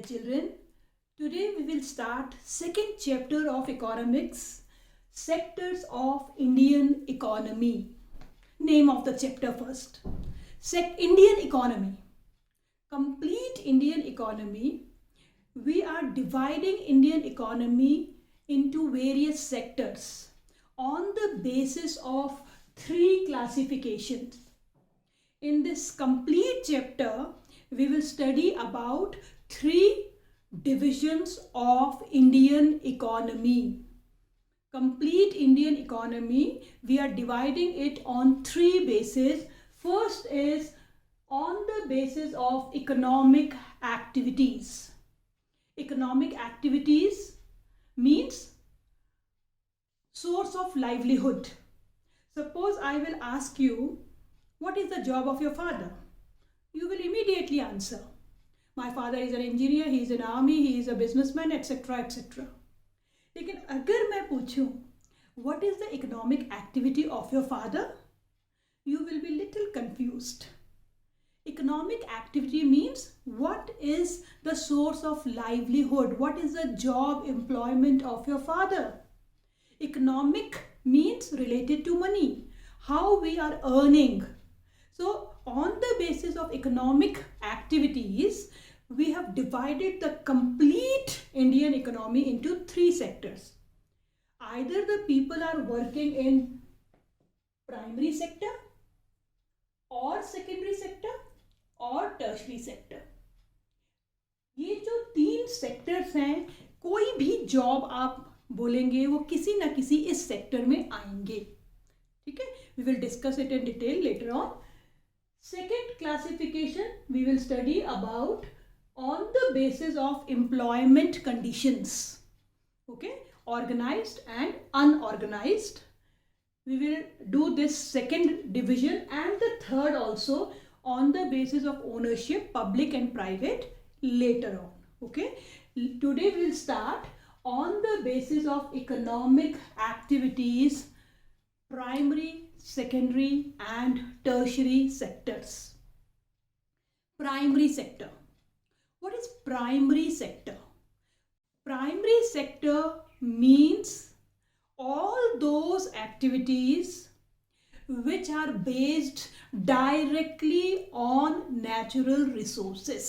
children. Today we will start second chapter of economics, sectors of Indian economy. Name of the chapter first. Indian economy. Complete Indian economy. We are dividing Indian economy into various sectors on the basis of three classifications. In this complete chapter, we will study about three divisions of Indian economy. Complete Indian economy, we are dividing it on three bases. First is on the basis of economic activities. Economic activities means source of livelihood. Suppose I will ask you, what is the job of your father? You will immediately answer, my father is an engineer, he is in army, he is a businessman, etc. etc. लेकिन अगर मैं पूछूं, what is the economic activity of your father? You will be little confused. Economic activity means what is the source of livelihood? What is the job employment of your father? Economic means related to money, how we are earning. So on the basis of economic activities, we have divided the complete Indian economy into three sectors. Either the people are working in primary sector or secondary sector और tertiary sector. ये जो तीन sectors हैं, कोई भी job आप बोलेंगे वो किसी ना किसी इस सेक्टर में आएंगे. ठीक है, we will discuss it in detail later on. Second classification we will study about on the basis of employment conditions. Okay, organised and unorganised. We will do this second division and the third also on the basis of ownership, public and private, later on. Okay, today we will start on the basis of economic activities, primary, secondary and tertiary sectors. Primary sector. What is primary sector? Primary sector means all those activities which are based directly on natural resources.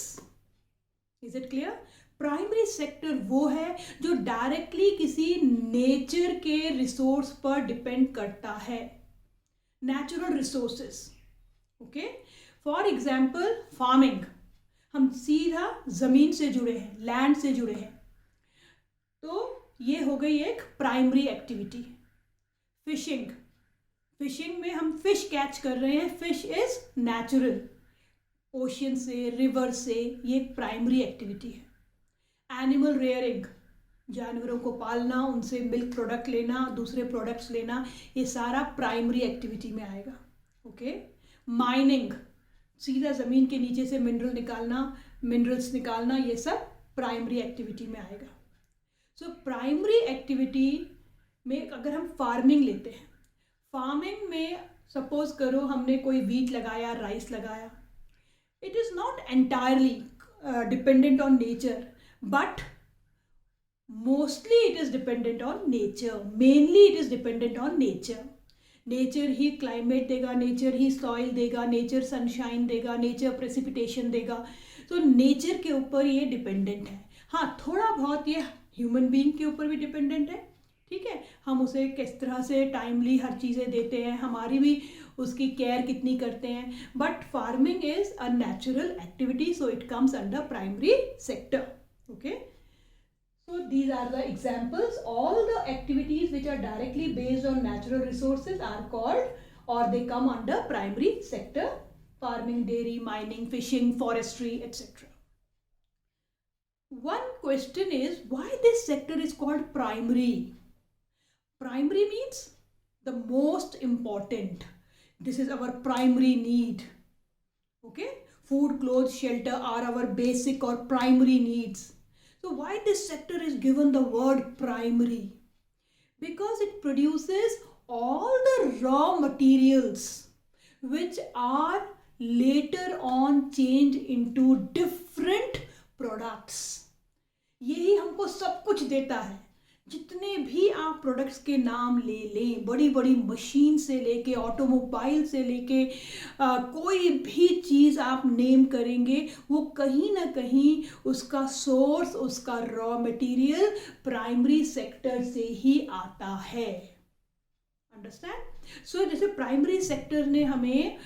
Is it clear? Primary sector वो है जो directly किसी nature के resource पर depend करता है. Natural resources. Okay, for example farming, हम सीधा जमीन से जुड़े हैं, लैंड से जुड़े हैं, तो ये हो गई एक प्राइमरी एक्टिविटी. फिशिंग, फिशिंग में हम फिश कैच कर रहे हैं, फिश इज नेचुरल, ओशियन से, रिवर से, ये एक प्राइमरी एक्टिविटी है. एनिमल रेयरिंग, जानवरों को पालना, उनसे मिल्क प्रोडक्ट लेना, दूसरे प्रोडक्ट्स लेना, ये सारा प्राइमरी एक्टिविटी में आएगा. ओके, माइनिंग, सीधा ज़मीन के नीचे से मिनरल्स निकालना, ये सब प्राइमरी एक्टिविटी में आएगा. सो प्राइमरी एक्टिविटी में अगर हम फार्मिंग लेते हैं, फार्मिंग में सपोज करो हमने कोई वीट लगाया, राइस लगाया, it is not entirely dependent on nature, but mostly it is dependent on nature. Mainly it is dependent on nature. Nature he climate देगा, नेचर ही सॉइल देगा, नेचर सनशाइन देगा, nature precipitation देगा. तो nature के ऊपर ये dependent है. हाँ, थोड़ा बहुत ये ह्यूमन बीइंग के ऊपर भी डिपेंडेंट है. ठीक है, हम उसे किस तरह से टाइमली हर चीज़ें देते हैं, हमारी भी उसकी केयर कितनी करते हैं. But farming is a natural activity, so it comes under primary sector. Okay, so these are the examples. All the activities which are directly based on natural resources are called, or they come under primary sector. Farming, dairy, mining, fishing, forestry, etc. One question is, why this sector is called primary? Primary means the most important. This is our primary need. Okay, food, clothes, shelter are our basic or primary needs. So why this sector is given the word primary? Because it produces all the raw materials which are later on changed into different products. यही हमको सब कुछ देता है। जितने भी आप products के नाम ले लें, बड़ी बड़ी मशीन से लेके ऑटोमोबाइल से लेके कोई भी चीज़ आप नेम करेंगे, वो कहीं ना कहीं उसका सोर्स, उसका रॉ मटेरियल प्राइमरी सेक्टर से ही आता है। अंडरस्टैंड? सो जैसे प्राइमरी सेक्टर ने हमें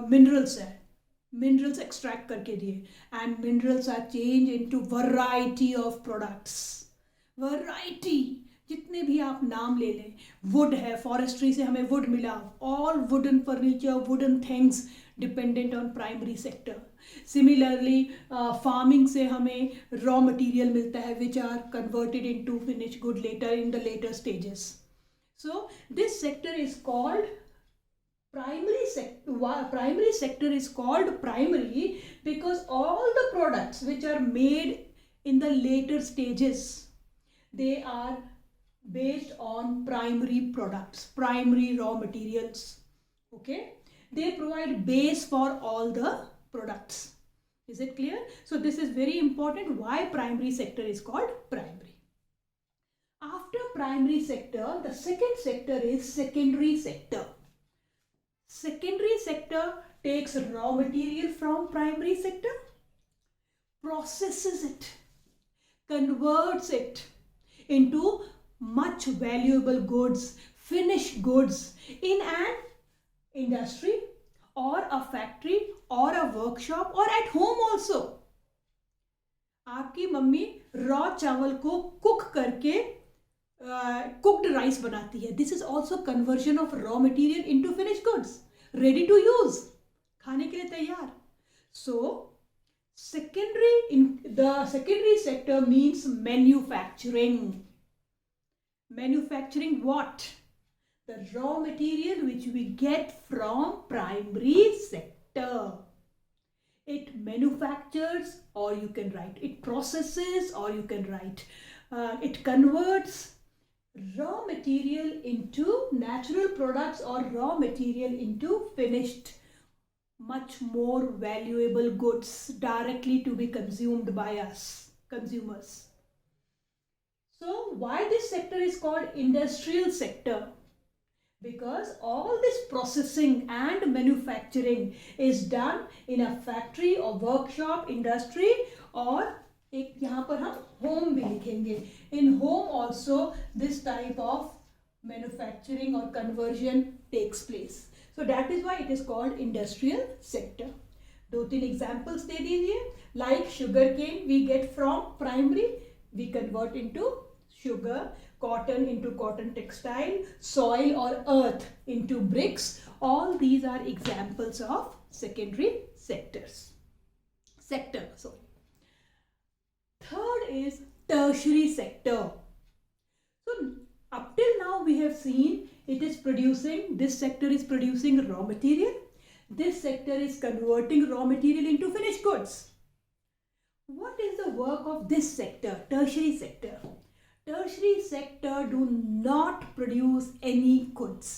मिनरल्स एक्सट्रैक्ट करके दिए, and minerals are change into variety of products. Variety, जितने भी आप नाम ले लें, वुड है, फॉरेस्ट्री से हमें वुड मिला, all wooden furniture, wooden things dependent on primary sector. Similarly farming से हमें रॉ मटेरियल मिलता है which are converted into finish good later in the later stages. So this sector is called primary sector. Primary sector is called primary because all the products which are made in the later stages, they are based on primary products, primary raw materials. Okay, they provide base for all the products. Is it clear? So this is very important. Why primary sector is called primary. After primary sector, the second sector is secondary sector. Secondary sector takes raw material from primary sector, processes it, converts it into much valuable goods, finished goods in an industry or a factory or a workshop or at home also. आपकी mummy raw चावल को cook करके cooked rice बनाती है. This is also conversion of raw material into finished goods, ready to use, खाने के लिए तैयार. So the secondary sector means manufacturing. Manufacturing what? The raw material which we get from primary sector. It manufactures, or you can write it processes, or you can write it converts raw material into natural products or raw material into finished, much more valuable goods directly to be consumed by us consumers. So why this sector is called industrial sector? Because all this processing and manufacturing is done in a factory or workshop, industry, or एक यहाँ पर हम home भी लिखेंगे. In home also this type of manufacturing और conversion takes place. So that is why it is called industrial sector. 2-3 examples दे दीजिए. Like sugar cane we get from primary, we convert into sugar, cotton into cotton textile, soil or earth into bricks. All these are examples of secondary sectors. Third is tertiary sector. So up till now we have seen this sector is producing raw material. This sector is converting raw material into finished goods. What is the work of this sector, tertiary sector? Tertiary sector do not produce any goods.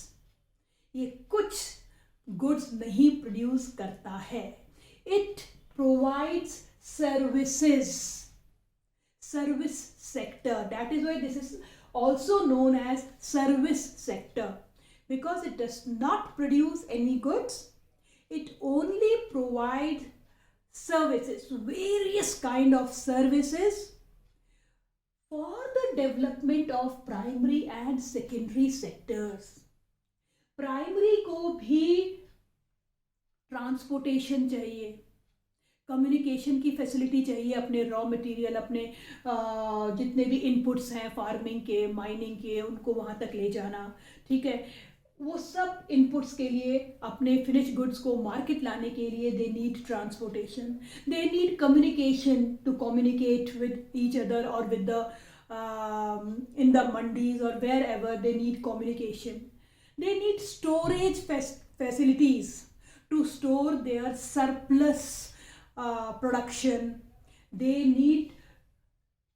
ये कुछ goods नहीं produce करता है. It provides services. Service sector. That is why this is also known as service sector, because it does not produce any goods. It only provides services, various kind of services for the development of primary and secondary sectors. Primary को भी transportation चाहिए, communication की facility चाहिए, अपने raw material, अपने जितने भी inputs हैं फार्मिंग के, माइनिंग के, उनको वहाँ तक ले जाना. ठीक है, वो सब इनपुट्स के लिए, अपने फिनिश गुड्स को मार्केट लाने के लिए they need transportation, they need communication to communicate with each other और with the in the mandis or wherever they need communication. They need storage facilities to store their surplus production. They need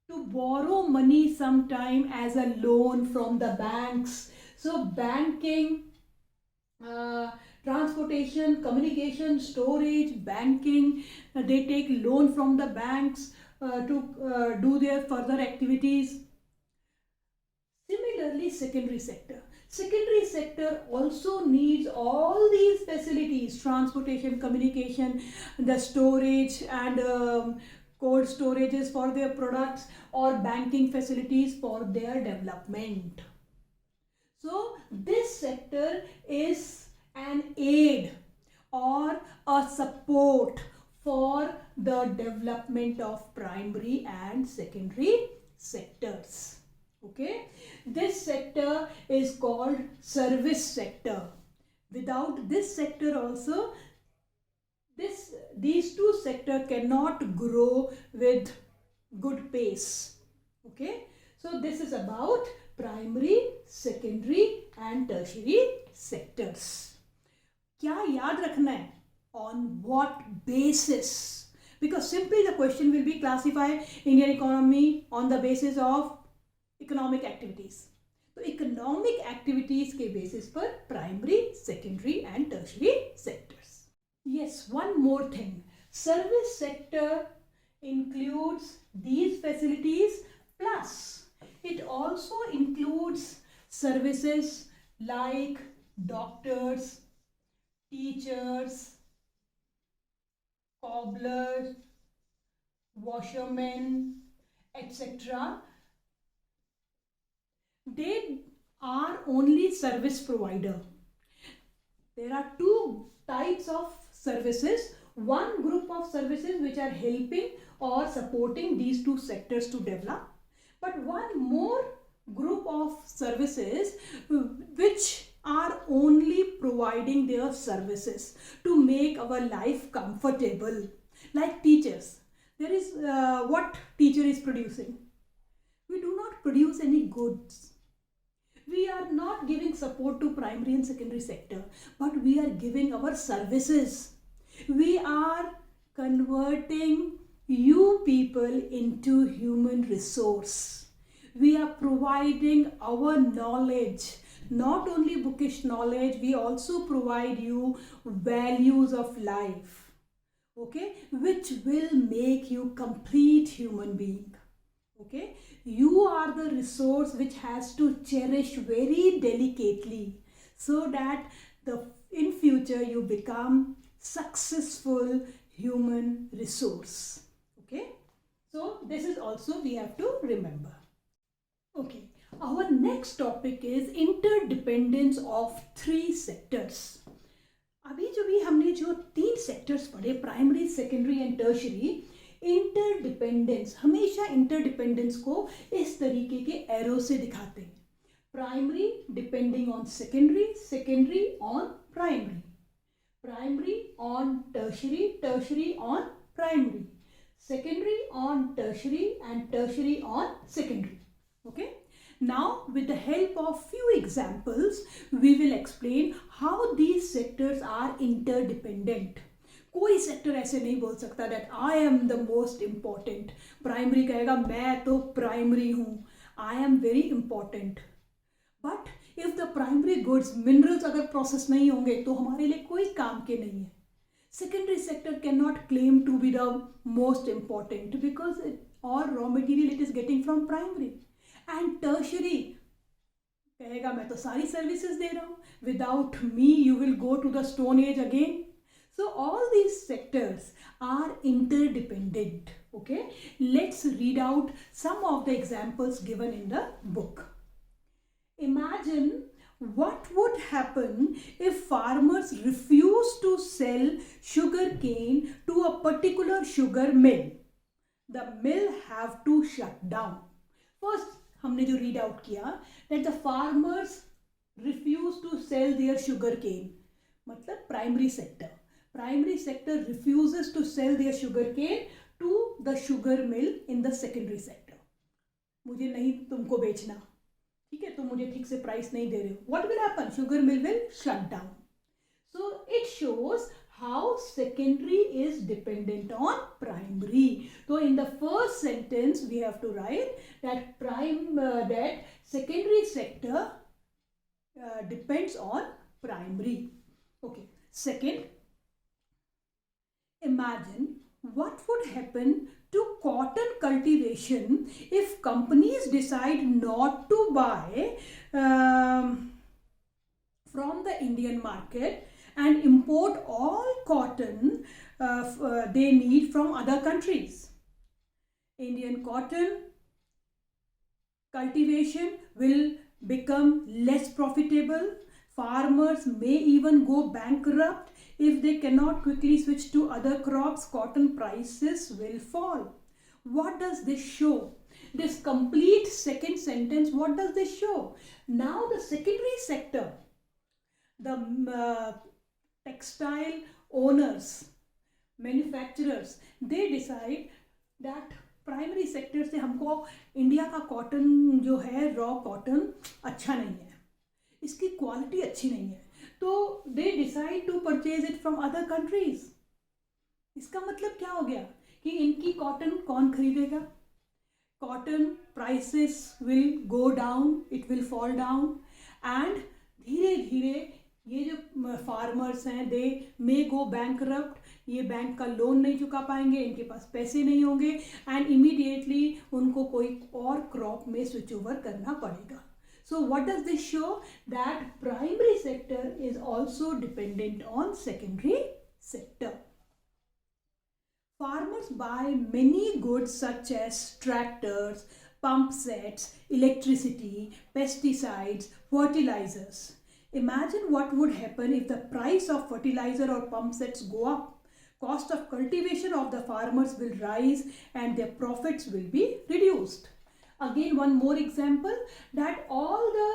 to borrow money sometime as a loan from the banks. So banking, transportation, communication, storage, banking, they take loan from the banks, do their further activities. Similarly, secondary sector. Secondary sector also needs all these facilities: transportation, communication, the storage and cold storages for their products, or banking facilities for their development. So this sector is an aid or a support for the development of primary and secondary sectors. Okay, this sector is called service sector. Without this sector also, these two sectors cannot grow with good pace. Okay, so this is about primary, secondary and tertiary sectors. क्या याद रखना है? On what basis? Because simply the question will be classify Indian economy on the basis of economic activities. तो economic activities के basis पर primary, secondary and tertiary sectors. Yes, one more thing, service sector includes these facilities, plus it also includes services like doctors, teachers, cobblers, washermen, etc. They are only service provider. There are two types of services. One group of services which are helping or supporting these two sectors to develop, but one more group of services which are only providing their services to make our life comfortable. Like teachers, there is what teacher is producing? We do not produce any goods. We are not giving support to primary and secondary sector, but we are giving our services. We are converting you people into human resource. We are providing our knowledge, not only bookish knowledge, we also provide you values of life, okay, which will make you complete human being. Okay, you are the resource which has to cherish very delicately, so that in future you become successful human resource. Okay, so this is also we have to remember. Okay, our next topic is interdependence of three sectors. अभी हमने जो तीन sectors पढ़े, primary, secondary and tertiary, interdependence, हमेशा interdependence को इस तरीके के एरो से दिखाते हैं. Primary depending on secondary, secondary on primary, primary on tertiary, tertiary on primary, secondary on tertiary and tertiary on secondary. Okay, now with the help of few examples we will explain how these sectors are interdependent. कोई sector ऐसे नहीं बोल सकता that I am the most important. Primary कहेगा मैं तो primary हूँ, I am very important. But if the primary goods, minerals अगर प्रोसेस नहीं होंगे तो हमारे लिए कोई काम के नहीं है. Secondary sector cannot claim to be the most important because all raw material it is getting from primary. And tertiary कहेगा मैं तो सारी services दे रहा हूँ, without me you will go to the stone age again. So all these sectors are interdependent. Okay, let's read out some of the examples given in the book. Imagine what would happen if farmers refuse to sell sugar cane to a particular sugar mill. The mill have to shut down. First हमने जो read out किया that the farmers refuse to sell their sugar cane, मतलब primary sector. Primary sector refuses to sell their sugar cane to the sugar mill in the secondary sector. मुझे नहीं तुमको बेचना, ठीक है, तो मुझे ठीक से प्राइस नहीं दे रहे हो. What will happen? Sugar mill will shut down. So it shows how secondary is dependent on primary. So in the first sentence we have to write that that secondary sector depends on primary. Okay. Second, imagine what would happen to cotton cultivation if companies decide not to buy from the Indian market and import all cotton they need from other countries. Indian cotton cultivation will become less profitable. Farmers may even go bankrupt. If they cannot quickly switch to other crops, cotton prices will fall. What does this show? This complete second sentence, what does this show? Now the secondary sector, the textile owners, manufacturers, they decide that primary sector से हमको India का cotton जो है raw cotton अच्छा नहीं है, इसकी quality अच्छी नहीं है, तो they decide to purchase it from other countries. इसका मतलब क्या हो गया कि इनकी कॉटन कौन खरीदेगा? Cotton prices will go down, it will fall down and धीरे धीरे ये जो फार्मर्स हैं दे मे गो बैंकरप्ट, ये बैंक का लोन नहीं चुका पाएंगे, इनके पास पैसे नहीं होंगे एंड इमीडिएटली उनको कोई और क्रॉप में स्विच ओवर करना पड़ेगा. So what does this show? That primary sector is also dependent on secondary sector. Farmers buy many goods such as tractors, pump sets, electricity, pesticides, fertilizers. Imagine what would happen if the price of fertilizer or pump sets go up. Cost of cultivation of the farmers will rise and their profits will be reduced. Again, one more example, that all the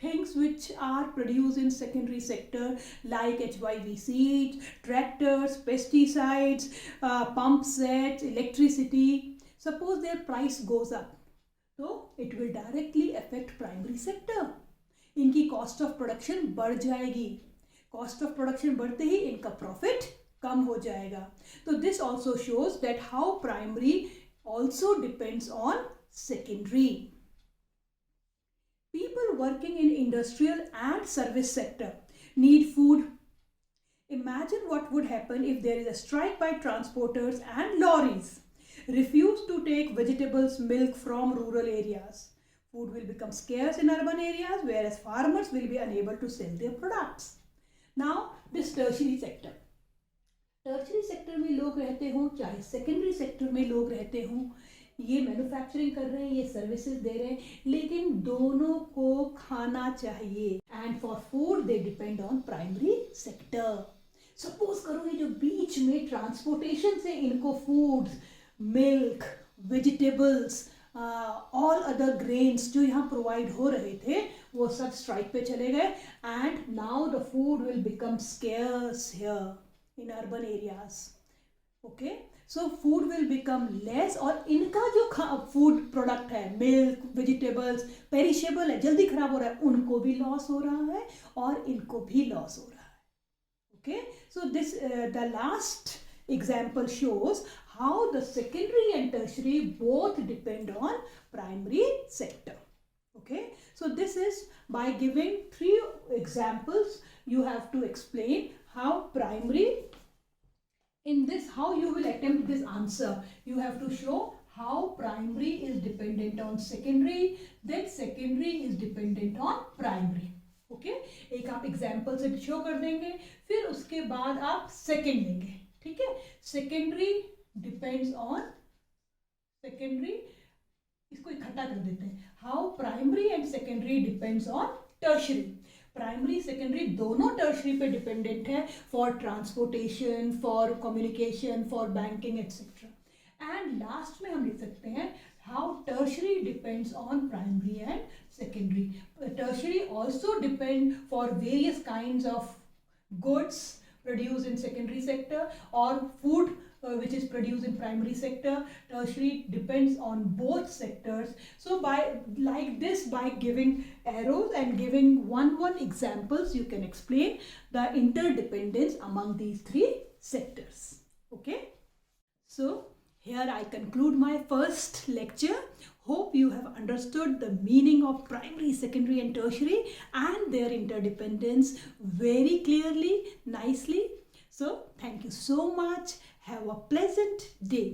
things which are produced in secondary sector like HYV seeds, tractors, pesticides, pump sets, electricity, suppose their price goes up, so it will directly affect primary sector. इनकी cost of production बढ़ जाएगी, cost of production बढ़ते ही इनका profit कम हो जाएगा. तो this also shows that how primary also depends on secondary. People working in industrial and service sector need food. Imagine what would happen if there is a strike by transporters and lorries refuse to take vegetables, milk from rural areas. Food will become scarce in urban areas, whereas farmers will be unable to sell their products. Now, this tertiary sector. Tertiary sector में लोग रहते हों चाहे secondary sector में लोग रहते हों, ये मैन्युफैक्चरिंग कर रहे हैं, ये सर्विसेज दे रहे हैं, लेकिन दोनों को खाना चाहिए and for food they depend on primary sector. Suppose करो ये जो बीच में ट्रांसपोर्टेशन से इनको foods, milk, vegetables, all other grains जो यहाँ प्रोवाइड हो रहे थे वो सब स्ट्राइक पे चले गए and now the food will become scarce here in urban areas. Okay, so food will become less और इनका जो फूड प्रोडक्ट है, मिल्क, वेजिटेबल्स, पेरिशेबल है, जल्दी खराब हो रहा है, उनको भी लॉस हो रहा है और इनको भी लॉस हो रहा है. Okay, so this the last example shows how the secondary and tertiary both depend on primary sector. Okay, so this is by giving 3 examples you have to explain how primary, in this how you will attempt this answer. You have to show how primary is dependent on secondary, then secondary is dependent on primary. Okay, एक आप example से show कर देंगे, फिर उसके बाद आप second लेंगे. ठीक है, सेकेंडरी डिपेंड्स ऑन सेकेंडरी, इसको इकट्ठा कर देते हैं. How primary and secondary depends on tertiary. Primary secondary दोनों टर्शरी पे डिपेंडेंट है for transportation, for communication, for banking etcetera. And last में हम लिख सकते हैं how tertiary depends on primary and secondary. Tertiary also depend for various kinds of goods produced in secondary sector or food which is produced in primary sector. Tertiary depends on both sectors. So by like this, by giving arrows and giving one examples, you can explain the interdependence among these 3 sectors. Okay, so here I conclude my first lecture. Hope you have understood the meaning of primary, secondary and tertiary and their interdependence very clearly, nicely. So thank you so much. Have a pleasant day.